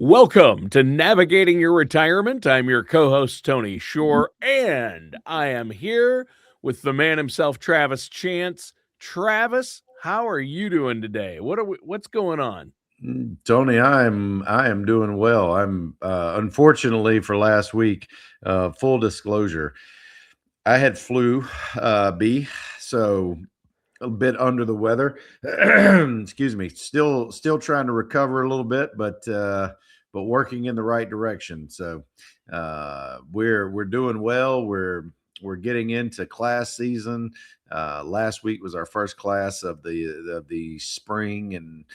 Welcome to Navigating Your Retirement. I'm your co-host, Tony Shore, and I am here with the man himself, Travis Chance. Travis, how are you doing today? What's going on? Tony, I am doing well. I'm unfortunately for last week, full disclosure, I had flu B, so a bit under the weather. Excuse me. Still trying to recover a little bit, but working in the right direction. So we're doing well. We're getting into class season. Last week was our first class of the spring, and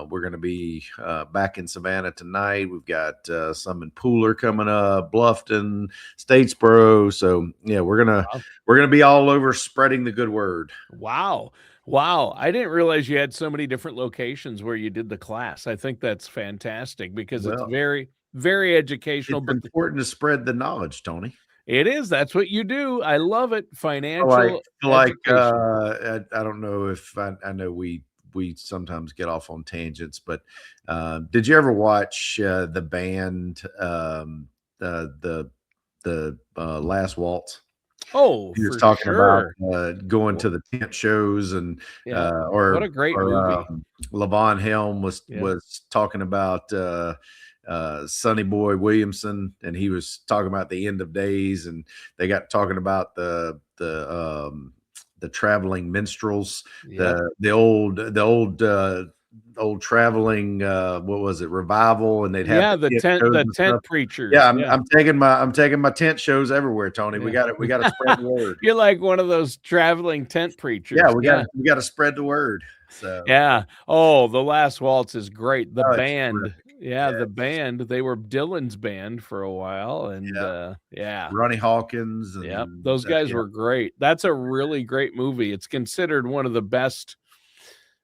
we're going to be back in Savannah tonight. We've got some in Pooler coming up, Bluffton, Statesboro. So yeah, we're gonna be all over spreading the good word. Wow. Wow. I didn't realize you had so many different locations where you did the class. I think that's fantastic because it's Well, very, very educational. it's But important to spread the knowledge, Tony. it is. That's what you do. I love it. I like Financial feel like education. I don't know if I know we sometimes get off on tangents, but did you ever watch the band the Last Waltz? Oh, He was for talking about sure. going Wh- to the tent shows, and Yeah. What a or great or movie. Levon Helm was Yeah. was talking about Sonny Boy Williamson, and he was talking about the end of days, and they got talking about the traveling minstrels, Yep. the old traveling what was it, revival, and they'd have Yeah, the the tent tent shows the and tent stuff. preachers. Yeah, I'm, Yeah. I'm taking my tent shows everywhere, Tony. We Yeah. got to we got to spread the word. You're like one of those traveling tent Yeah, preachers. we got Yeah. to we got to spread the word. So Yeah. Oh, The Last Waltz is great. The oh, it's band. terrific. Yeah, Yeah, the band, they were Dylan's band for a while, and, yeah. yeah. Ronnie Hawkins Yep. and Those guys yeah, were great. That's a really great movie. It's considered one of the best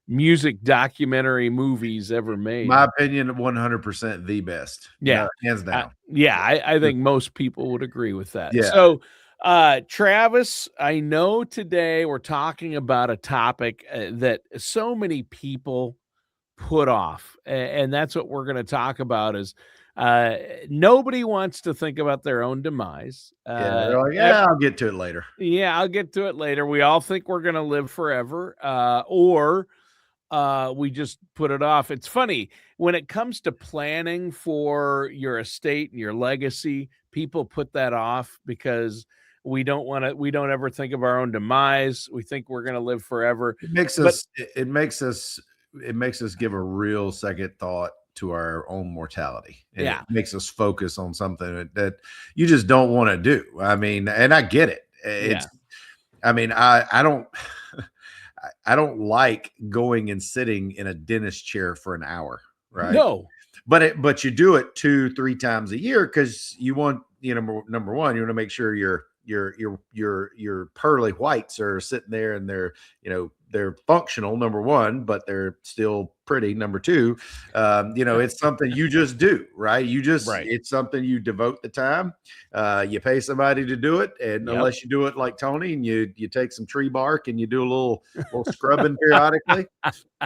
music documentary movies ever my made. opinion, 100% the best. Yeah. No, hands down. Yeah, I think most people would agree with that. Yeah, So, Travis, I know today we're talking about a topic that so many people put off, and that's what we're going to talk about is uh, nobody wants to think about their own demise. yeah. They're like, yeah, I'll get to it later. Yeah, I'll get to it later. We all think we're going to live forever, or we just put it off. It's funny when it comes to planning for your estate and your legacy, people put that off because we don't ever think of our own demise. We think we're going to live forever. It makes But us. It makes us give a real second thought to our own mortality, and it yeah, makes us focus on something that you just don't want to do. I mean, and I get it. yeah. It's. I mean, I don't. I don't like going and sitting in a dentist chair for an hour, right? No. But you do it 2-3 times a year because you want, number one, you want to make sure your pearly whites are sitting there, and they're functional, number one, but they're still pretty, number two. It's something you just do, right? Right. It's something you devote the time. You pay somebody to do it, and Yep. unless you do it like Tony and you take some tree bark and you do a little scrubbing periodically,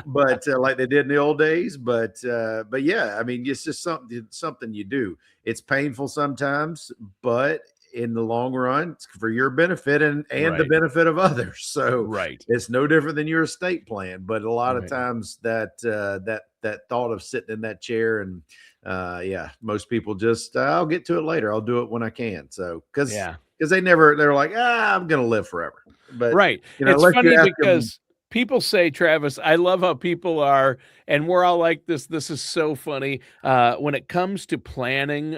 but like they did in the old days. But yeah, I mean, it's just something you do. It's painful sometimes, but in the long run, it's for your benefit and the Right. benefit of others. So Right. it's no different than your estate plan. But a lot of Right. times that thought of sitting in that chair, and yeah, most people just I'll get to it later. I'll do it when I can. So Yeah. because they're like, I'm gonna live forever. But Right. It's unless you funny ask them. because people say, Travis, I love how people are, and we're all like this. This is so funny. When it comes to planning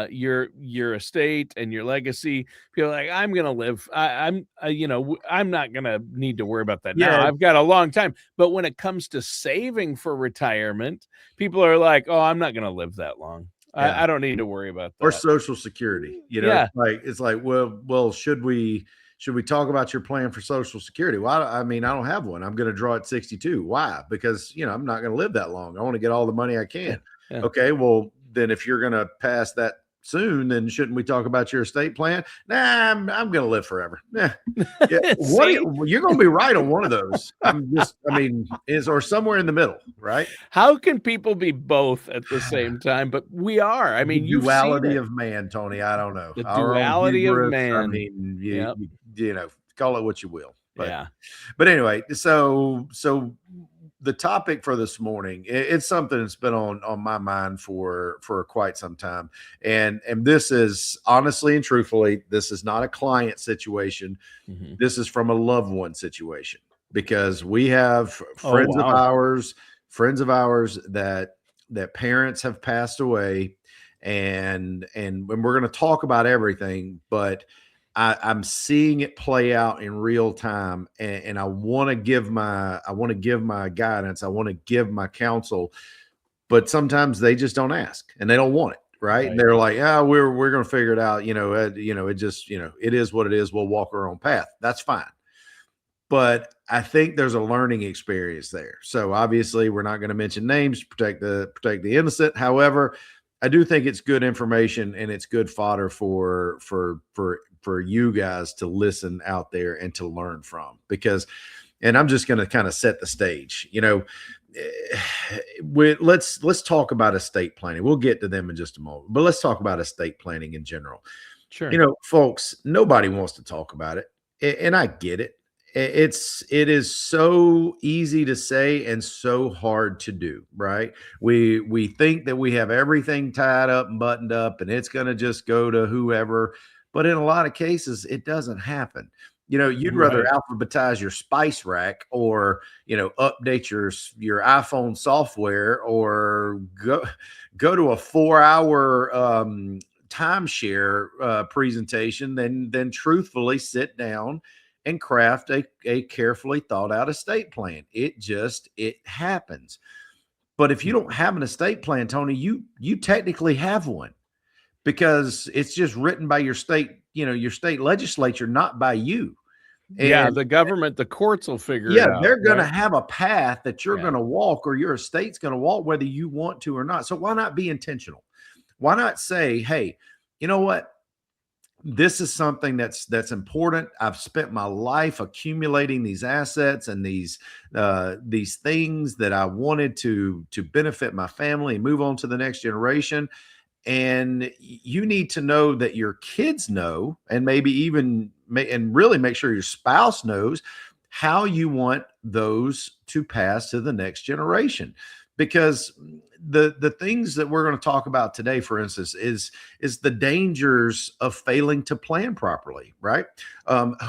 your estate and your legacy, people are like, I'm gonna live. I'm not gonna need to worry about that now. Yeah, I've got a long time. But when it comes to saving for retirement, people are like, oh, I'm not gonna live that long. yeah. I don't need to worry about Or that. Social Security. Yeah. It's like, well, should we talk about your plan for Social Security? Well, I mean, I don't have one. I'm going to draw at 62. Why? Because I'm not going to live that long. I want to get all the money I Yeah. can. Yeah. Okay, well, then if you're going to pass that soon, then shouldn't we talk about your estate plan? Nah, I'm going to live forever. Yeah. See? You're going to be right on one of those. Or somewhere in the middle, right? How can people be both at the same time? But we are. I The mean, you've seen duality it. of man, Tony. I don't know. The Our own duality of hubris. man. Yep. Call it what you will. Yeah. But anyway, so the topic for this morning, it's something that's been on my mind for quite some time. And this is honestly and truthfully, this is not a client situation. Mm-hmm. This is from a loved one situation, because we have friends wow. of ours that parents have passed away, and we're going to talk about everything, but I'm seeing it play out in real time, and I want to give my guidance. I want to give my counsel, but sometimes they just don't ask and they don't want it. Right. And they're like, we're going to figure it out. It just, it is what it is. We'll walk our own path. That's fine. But I think there's a learning experience there. So obviously we're not going to mention names to protect the innocent. However, I do think it's good information and it's good fodder for you guys to listen out there and to learn from, because, and I'm just going to kind of set the stage, let's talk about estate planning. We'll get to them in just a moment, but let's talk about estate planning in general. Sure. Folks, nobody wants to talk about it. And I get it. It is so easy to say and so hard to do, right? We think that we have everything tied up and buttoned up and it's going to just go to whoever, but in a lot of cases it doesn't happen. You'd rather alphabetize your spice rack, or update your iPhone software, or go to a 4-hour timeshare presentation than truthfully sit down and craft a carefully thought out estate plan. It happens. But if you don't have an estate plan, Tony, you technically have one, because it's just written by your state legislature, not by you. And the government, the courts will figure it out. They're going to have a path that you're going to walk, or your estate's going to walk, whether you want to or not. So why not be intentional? Why not say, hey, you know what? This is something that's important. I've spent my life accumulating these assets and these things that I wanted to benefit my family and move on to the next generation. And you need to know that your kids know, and maybe even and really make sure your spouse knows how you want those to pass to the next generation. Because the things that we're going to talk about today, for instance, is the dangers of failing to plan properly, right?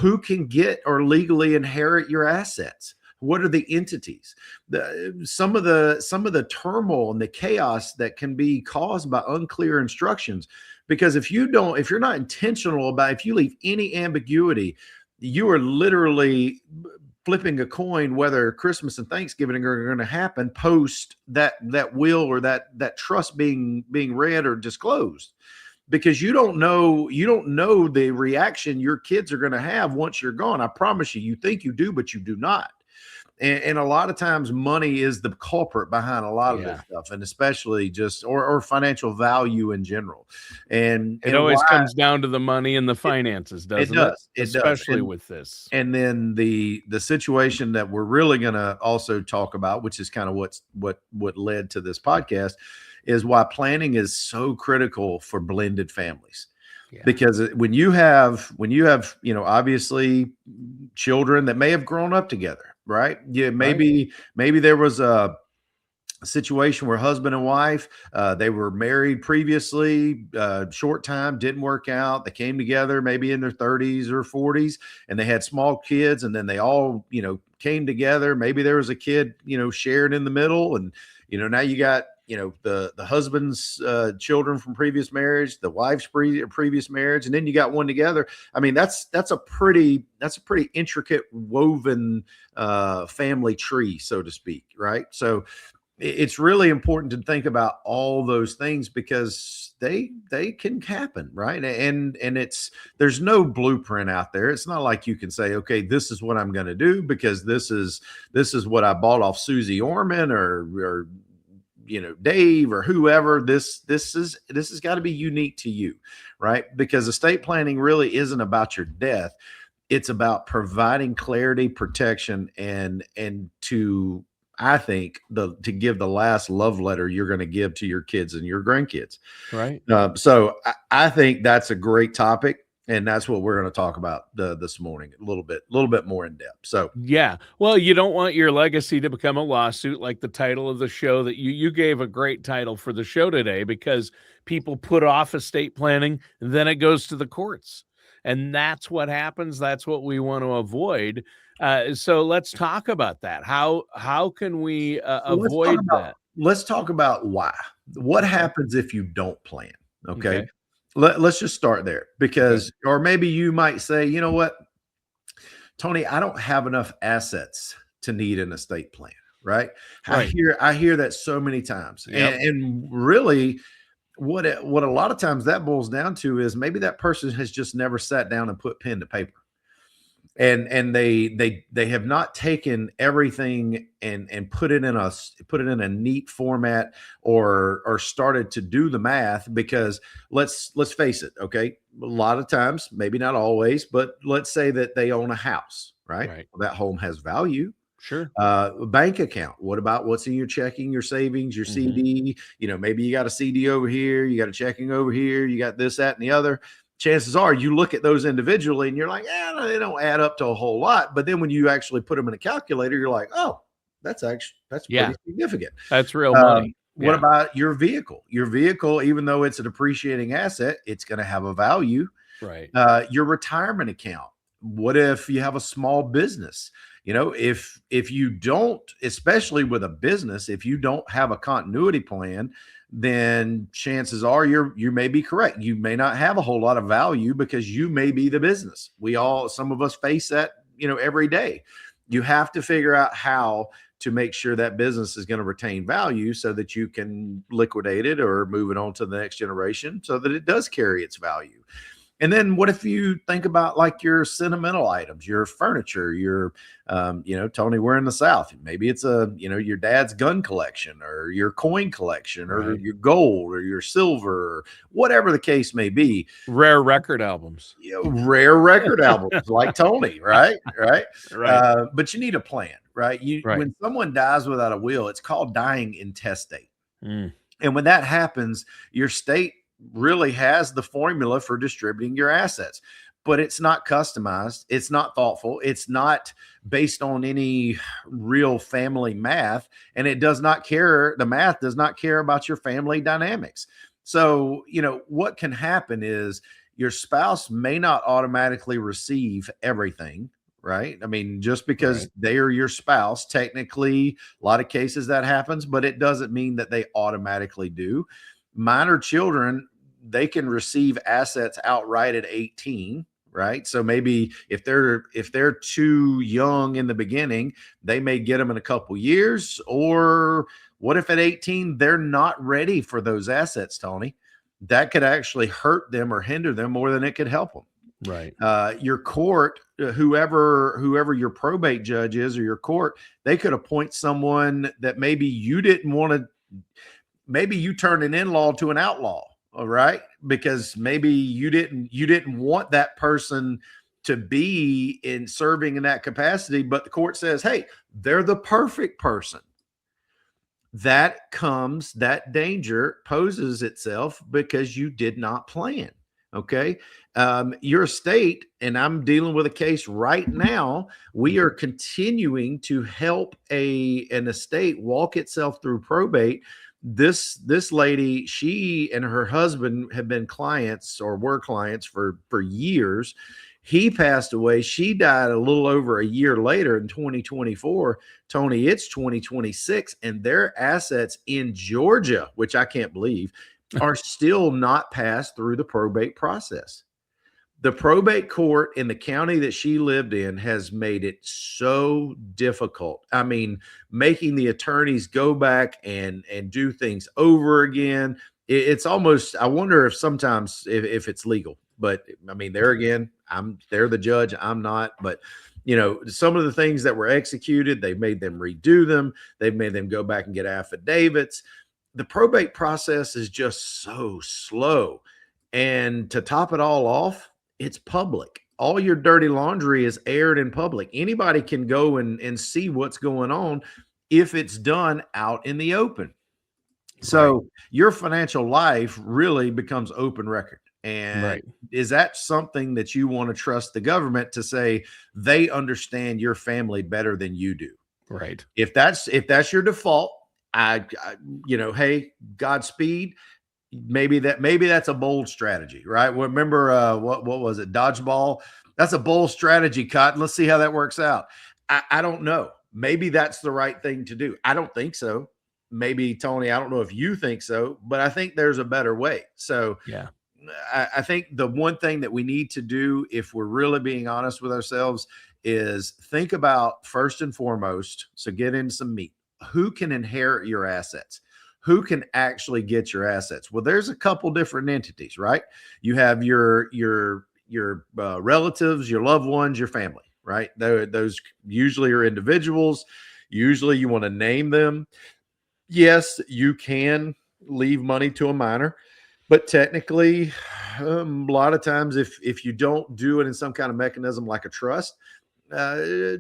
Who can get or legally inherit your assets? What are the entities? Some of the turmoil and the chaos that can be caused by unclear instructions. Because if you're not intentional about, if you leave any ambiguity, you are literally flipping a coin whether Christmas and Thanksgiving are going to happen post that will or that trust being read or disclosed, because you don't know the reaction your kids are going to have once you're gone. I promise you think you do, but you do not. And a lot of times money is the culprit behind a lot of this stuff, and especially just or financial value in general. And it always comes down to the money and the finances, doesn't it? Especially with this. And then the situation that we're really going to also talk about, which is kind of what led to this podcast, is why planning is so critical for blended families. Because when you have obviously children that may have grown up together, right? Maybe there was a situation where husband and wife, they were married previously, short time, didn't work out. They came together maybe in their 30s or 40s, and they had small kids, and then they all came together. Maybe there was a kid shared in the middle, and now you got the husband's children from previous marriage, the wife's previous marriage, and then you got one together. I mean, that's a pretty intricate woven family tree, so to speak, right? So it's really important to think about all those things, because they can happen, right? And there's no blueprint out there. It's not like you can say, okay, this is what I'm going to do because this is what I bought off Susie Orman or Dave or whoever, this has got to be unique to you, right? Because estate planning really isn't about your death. It's about providing clarity, protection, and to, I think, to give the last love letter you're going to give to your kids and your grandkids. Right. So I think that's a great topic, and that's what we're going to talk about this morning a little bit more in depth. So Yeah. Well, you don't want your legacy to become a lawsuit, like the title of the show that you gave a great title for the show today, because people put off estate planning, then it goes to the courts. And that's what happens. That's what we want to avoid. So let's talk about that. How can we So avoid that? let's talk about why. What Okay. happens if you don't plan? Okay. Okay. Let's just start there, Okay. because, or maybe you might say, you know what, Tony, I don't have enough assets to need an estate plan, right? Right. I hear that so many times. Yep. And really what a lot of times that boils down to is maybe that person has just never sat down and put pen to paper, and they have not taken everything and put it in a neat format, or started to do the math. Because let's face it, okay, a lot of times, maybe not always, but let's say that they own a house, right? Right. Well, that home has value. Sure. Bank account, what about what's in your checking, your savings, your Mhm. CD? Maybe you got a CD over here, you got a checking over here, you got this, that, and the other. Chances are you look at those individually and you're like, no, they don't add up to a whole lot. But then when you actually put them in a calculator, you're like, oh, that's Yeah. pretty significant. That's real money. What Yeah. about your vehicle? Your vehicle, even though it's a depreciating asset, it's going to have a value. Right. Your retirement account. What if you have a small business? If you don't, especially with a business, if you don't have a continuity plan, then chances are you may be correct. You may not have a whole lot of value because you may be the business. Some of us face that, every day. You have to figure out how to make sure that business is going to retain value so that you can liquidate it or move it on to the next generation so that it does carry its value. And then what if you think about like your sentimental items, your furniture, Tony, we're in the South. Maybe it's your dad's gun collection or your coin collection or Right. your gold or your silver, or whatever the case may be. Rare record albums. Rare record albums like Tony, right? Right. Right. But you need a plan, right? Right. When someone dies without a will, it's called dying intestate. Mm. And when that happens, your state really has the formula for distributing your assets, but it's not customized. It's not thoughtful. It's not based on any real family math. And the math does not care about your family dynamics. So, what can happen is your spouse may not automatically receive everything. Right. I mean, just because Right. they are your spouse, technically, a lot of cases that happens, but it doesn't mean that they automatically do. Minor children, they can receive assets outright at 18, right? So maybe if they're too young in the beginning, they may get them in a couple years. Or what if at 18 they're not ready for those assets, Tony? That could actually hurt them or hinder them more than it could help them. Right. Your court, whoever your probate judge is, or your court, they could appoint someone that maybe you didn't want to. Maybe you turned an in-law to an outlaw, all right? Because maybe you didn't want that person to be in serving in that capacity, but the court says, hey, they're the perfect person. That danger poses itself because you did not plan. Okay. Your estate, and I'm dealing with a case right now. We are continuing to help an estate walk itself through probate. This lady, she and her husband have been clients, or were clients, for years. He passed away. She died a little over a year later in 2024. Tony, it's 2026, and their assets in Georgia, which I can't believe, are still not passed through the probate process. The probate court in the county that she lived in has made it so difficult. I mean, making the attorneys go back and do things over again. It's almost, I wonder if sometimes if it's legal. But I mean, there again, they're the judge, I'm not. But some of the things that were executed, they've made them redo them. They've made them go back and get affidavits. the probate process is just so slow. And to top it all off, it's public. All your dirty laundry is aired in public. Anybody can go and see what's going on if it's done out in the open. So your financial life really becomes open record. And Right. is that something that you want to trust the government to say they understand your family better than you do? Right. If that's your default, hey, Godspeed. Maybe that's a bold strategy, right? Remember what was it? Dodgeball. That's a bold strategy, Cotton. Let's see how that works out. I don't know. Maybe that's the right thing to do. I don't think so. Maybe Tony, I don't know if you think so, but I think there's a better way. So Yeah. I think the one thing that we need to do, if we're really being honest with ourselves, is think about first and foremost. So get into some meat. Who can inherit your assets? Who can actually get your assets? Well, there's a couple different entities, right? You have your relatives, your loved ones, your family, right? Those usually are individuals. Usually, you want to name them. Yes, you can leave money to a minor, but technically, a lot of times, if you don't do it in some kind of mechanism like a trust, uh,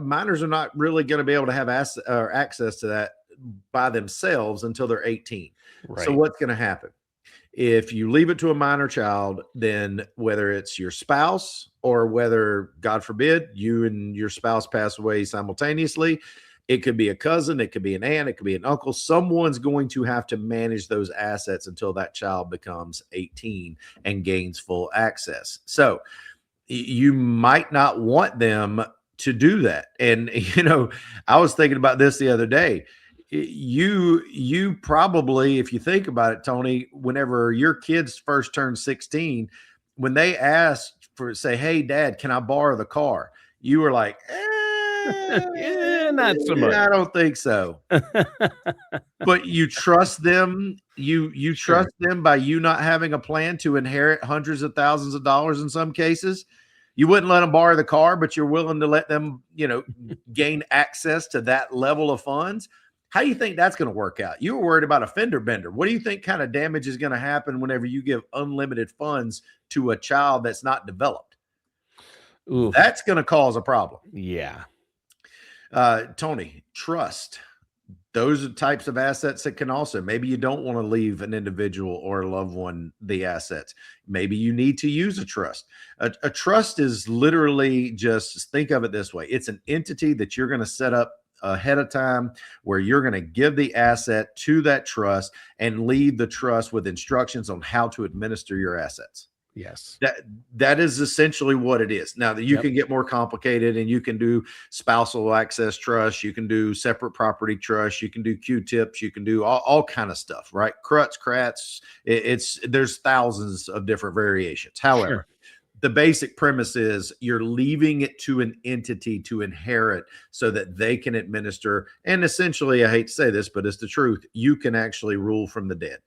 minors are not really going to be able to have access to that by themselves until they're 18. Right. So what's going to happen? If you leave it to a minor child, then whether it's your spouse or whether, God forbid, you and your spouse pass away simultaneously, it could be a cousin, it could be an aunt, it could be an uncle. Someone's going to have to manage those assets until that child becomes 18 and gains full access. So you might not want them to do that. And I was thinking about this the other day. You probably, if you think about it, Tony, whenever your kids first turned 16, when they asked for, say, hey, Dad, can I borrow the car? You were like, Yeah, not so much. I don't think so. But you trust them. You Sure. trust them by you not having a plan to inherit hundreds of thousands of dollars in some cases. You wouldn't let them borrow the car, but you're willing to let them, gain access to that level of funds. How do you think that's going to work out? You were worried about a fender bender. What do you think kind of damage is going to happen whenever you give unlimited funds to a child that's not developed? Oof. That's going to cause a problem. Yeah. Tony, trust. Those are types of assets that can also, maybe you don't want to leave an individual or a loved one the assets. Maybe you need to use a trust. A trust is literally, just think of it this way. It's an entity that you're going to set up ahead of time where you're going to give the asset to that trust and leave the trust with instructions on how to administer your assets. Yes. That is essentially what it is. Now that you Yep. can get more complicated and you can do spousal access trust, you can do separate property trust, you can do Q-tips, you can do all kind of stuff, right? Crats. There's thousands of different variations. However, Sure. the basic premise is you're leaving it to an entity to inherit so that they can administer. And essentially, I hate to say this, but it's the truth. You can actually rule from the dead,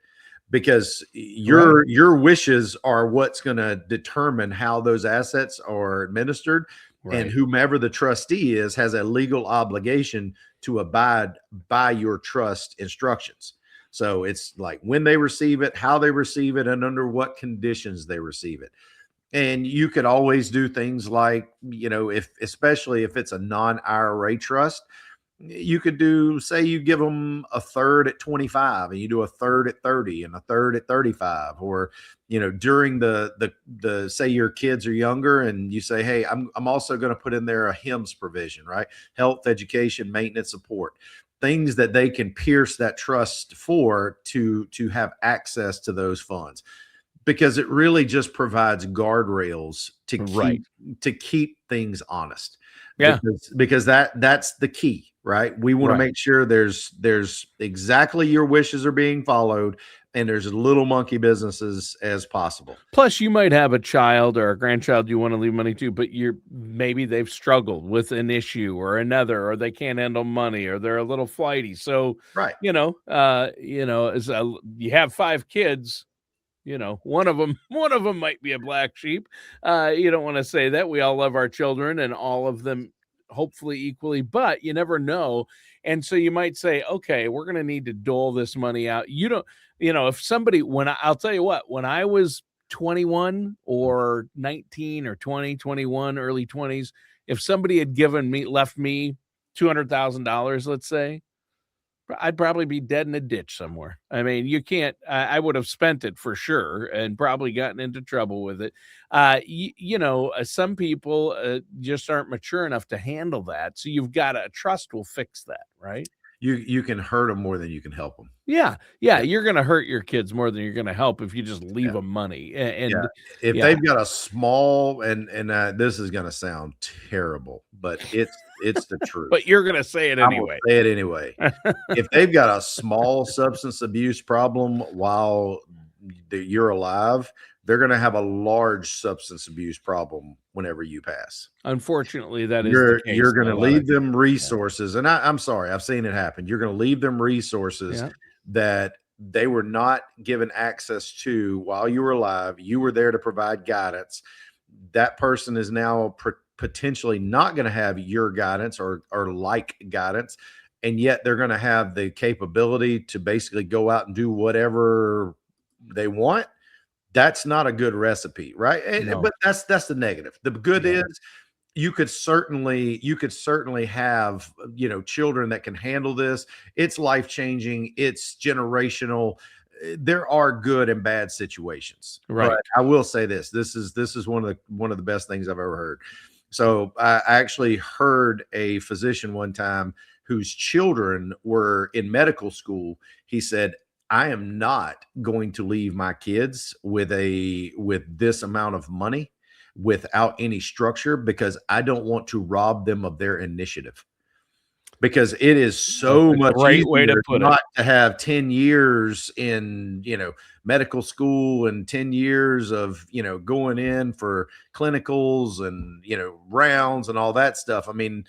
because your wishes are what's going to determine how those assets are administered. Right. And whomever the trustee is has a legal obligation to abide by your trust instructions. So it's like when they receive it, how they receive it, and under what conditions they receive it. And you could always do things like, especially if it's a non-IRA trust, you could do, say you give them a third at 25 and you do a third at 30 and a third at 35, or, during the say your kids are younger and you say, hey, I'm also going to put in there a HIMSS provision, right? Health, education, maintenance, support, things that they can pierce that trust for to have access to those funds, because it really just provides guardrails to keep things honest. Yeah. Because that's the key, right? We want to make sure there's exactly your wishes are being followed and there's as little monkey businesses as possible. Plus, you might have a child or a grandchild you want to leave money to, but maybe they've struggled with an issue or another, or they can't handle money, or they're a little flighty. So, Right. you have 5 kids. One of them might be a black sheep. You don't want to say that. We all love our children and all of them hopefully equally, but you never know. And so you might say, okay, we're going to need to dole this money out. You don't, if somebody, I'll tell you what, when I was 21 or 19 or 20, 21, early 20s, if somebody had left me $200,000, let's say, I'd probably be dead in a ditch somewhere. I mean, you can't, I would have spent it for sure and probably gotten into trouble with it. Some people just aren't mature enough to handle that. So a trust will fix that, right? You can hurt them more than you can help them. Yeah. You're going to hurt your kids more than you're going to help if you just leave them money. And if they've got a small, and this is going to sound terrible, but it's the truth. But you're going to say it anyway. I'm gonna say it anyway. If they've got a small substance abuse problem while you're alive, they're going to have a large substance abuse problem whenever you pass. Unfortunately, that is the case. You're going to leave them resources, and I'm sorry, I've seen it happen. You're going to leave them resources that they were not given access to while you were alive. You were there to provide guidance. That person is now potentially not going to have your guidance or like guidance, and yet they're going to have the capability to basically go out and do whatever they want. That's not a good recipe, right? No. But that's the negative. The good is you could certainly have, children that can handle this. It's life-changing. It's generational. There are good and bad situations, right? But I will say this is one of the best things I've ever heard. So I actually heard a physician one time whose children were in medical school. He said, I am not going to leave my kids with this amount of money without any structure, because I don't want to rob them of their initiative. Because it is so much easier not to have 10 years in, medical school and 10 years of, going in for clinicals and, rounds and all that stuff. I mean,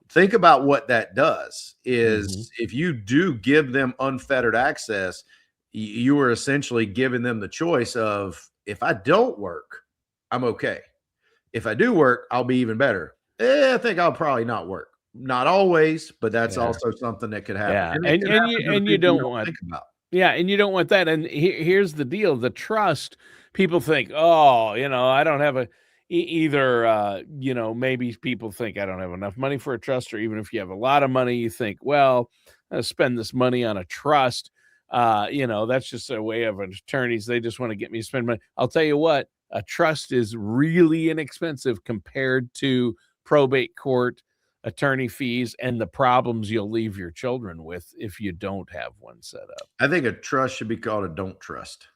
think about what that does is if you do give them unfettered access, you are essentially giving them the choice of, if I don't work, I'm okay. If I do work, I'll be even better. I think I'll probably not work. Not always, but that's also something that could happen. Yeah. And you don't want think about. Yeah, and you don't want that. And here's the deal: the trust. People think, oh, I don't have either. Maybe people think I don't have enough money for a trust, or even if you have a lot of money, you think, well, I'll spend this money on a trust. That's just a way of attorneys. They just want to get me to spend money. I'll tell you what, a trust is really inexpensive compared to probate court, attorney fees, and the problems you'll leave your children with if you don't have one set up. I think a trust should be called a don't trust.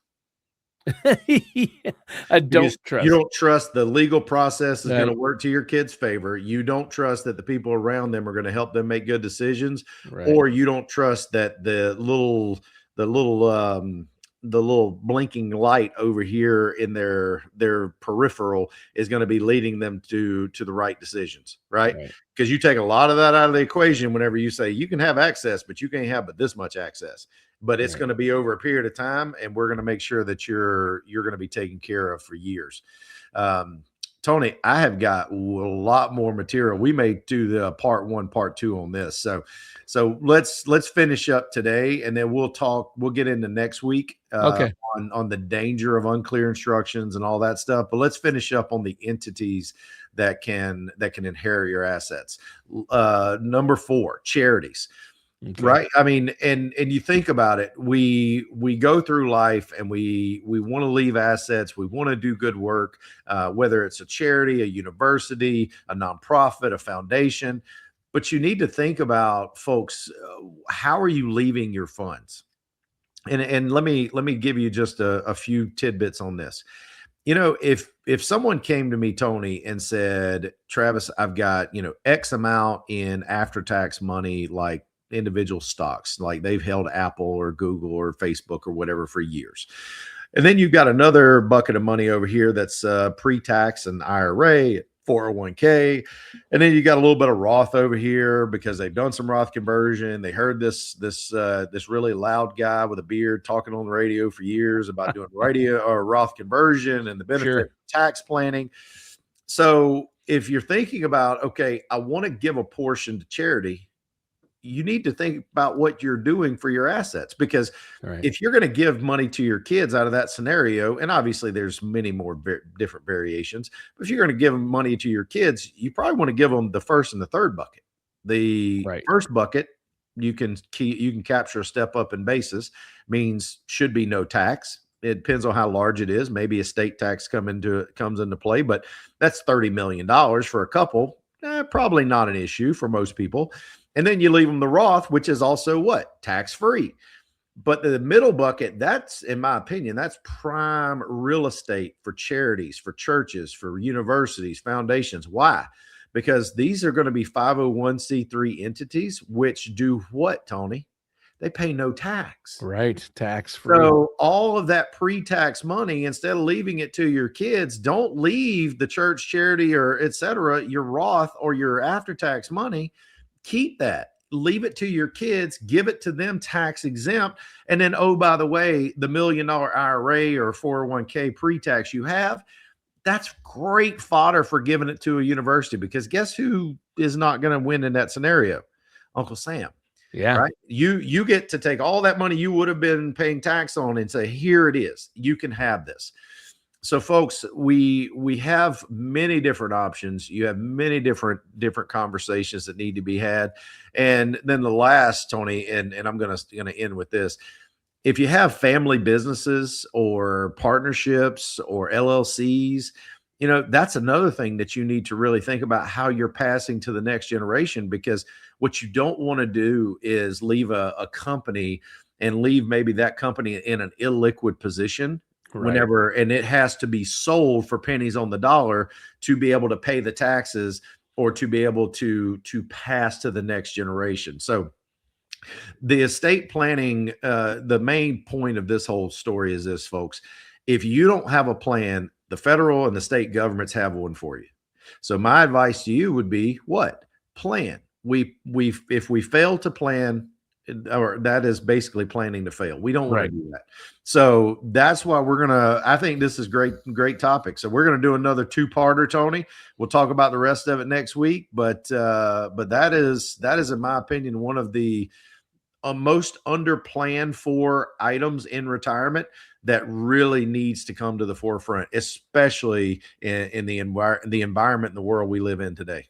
A don't trust. You don't trust the legal process is going to work to your kids' favor. You don't trust that the people around them are going to help them make good decisions, or you don't trust that the little blinking light over here in their peripheral is going to be leading them to the right decisions, right? Because you take a lot of that out of the equation whenever you say you can have access, but you can't have but this much access. But it's going to be over a period of time, and we're going to make sure that you're going to be taken care of for years. Tony, I have got a lot more material. We may do the part 1, part 2 on this. So let's finish up today, and then we'll get into next week on the danger of unclear instructions and all that stuff. But let's finish up on the entities that can inherit your assets. Number 4, charities. Okay. Right. I mean, and you think about it, we go through life and we want to leave assets. We want to do good work, whether it's a charity, a university, a nonprofit, a foundation. But you need to think about, folks, how are you leaving your funds? And let me give you just a few tidbits on this. If someone came to me, Tony, and said, Travis, I've got, X amount in after-tax money, like individual stocks, like they've held Apple or Google or Facebook or whatever for years. And then you've got another bucket of money over here that's pre-tax and IRA, 401k. And then you got a little bit of Roth over here because they've done some Roth conversion. They heard this really loud guy with a beard talking on the radio for years about doing radio or Roth conversion and the benefit of tax planning. So if you're thinking about, okay, I want to give a portion to charity, you need to think about what you're doing for your assets, because Right. if you're going to give money to your kids out of that scenario, and obviously there's many more different variations, but if you're going to give them money to your kids, you probably want to give them the first and the third bucket. The Right. first bucket, you can capture a step up in basis, means should be no tax. It depends on how large it is. Maybe estate tax comes into play, but that's $30 million for a couple. Probably not an issue for most people. And then you leave them the Roth, which is also what? Tax free. But the middle bucket, that's, in my opinion, that's prime real estate for charities, for churches, for universities, foundations. Why? Because these are going to be 501c3 entities, which do what, Tony? They pay no tax. Right. Tax free. So all of that pre-tax money, instead of leaving it to your kids, don't leave the church, charity, or et cetera, your Roth or your after-tax money. Keep that. Leave it to your kids, give it to them tax exempt. And then, oh, by the way, the $1 million IRA or 401k pre-tax you have, that's great fodder for giving it to a university, because guess who is not going to win in that scenario? Uncle Sam. Yeah. Right. You get to take all that money you would have been paying tax on and say, here it is. You can have this. So folks, we have many different options. You have many different conversations that need to be had. And then the last, Tony, and I'm gonna end with this. If you have family businesses or partnerships or LLCs, that's another thing that you need to really think about, how you're passing to the next generation, because what you don't want to do is leave a company and leave maybe that company in an illiquid position whenever, and it has to be sold for pennies on the dollar to be able to pay the taxes or to be able to pass to the next generation. So the estate planning, the main point of this whole story is this, folks. If you don't have a plan, the federal and the state governments have one for you. So my advice to you would be what? Plan. If we fail to plan, or that is basically planning to fail. We don't want to do that. So that's why I think this is great topic. So we're going to do another 2-parter, Tony. We'll talk about the rest of it next week. But that is, in my opinion, one of the most under-planned for items in retirement that really needs to come to the forefront, especially in the environment and the world we live in today.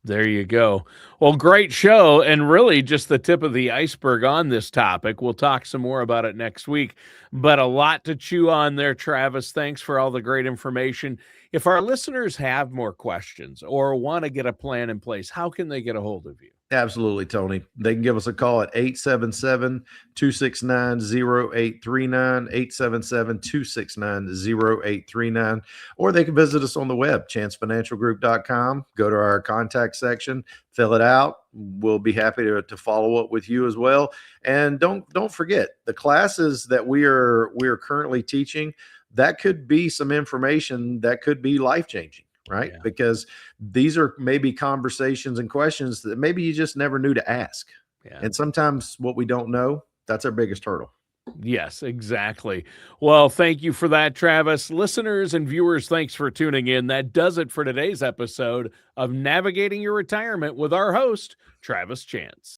There you go. Well, great show, and really just the tip of the iceberg on this topic. We'll talk some more about it next week, but a lot to chew on there, Travis. Thanks for all the great information. If our listeners have more questions or want to get a plan in place, how can they get a hold of you? Absolutely, Tony. They can give us a call at 877-269-0839, 877-269-0839, or they can visit us on the web, chancefinancialgroup.com. Go to our contact section, fill it out. We'll be happy to follow up with you as well. And don't forget, the classes that we are currently teaching, that could be some information that could be life-changing. Right? Yeah. Because these are maybe conversations and questions that maybe you just never knew to ask. Yeah. And sometimes what we don't know, that's our biggest hurdle. Yes, exactly. Well, thank you for that, Travis. Listeners and viewers, thanks for tuning in. That does it for today's episode of Navigating Your Retirement with our host, Travis Chance.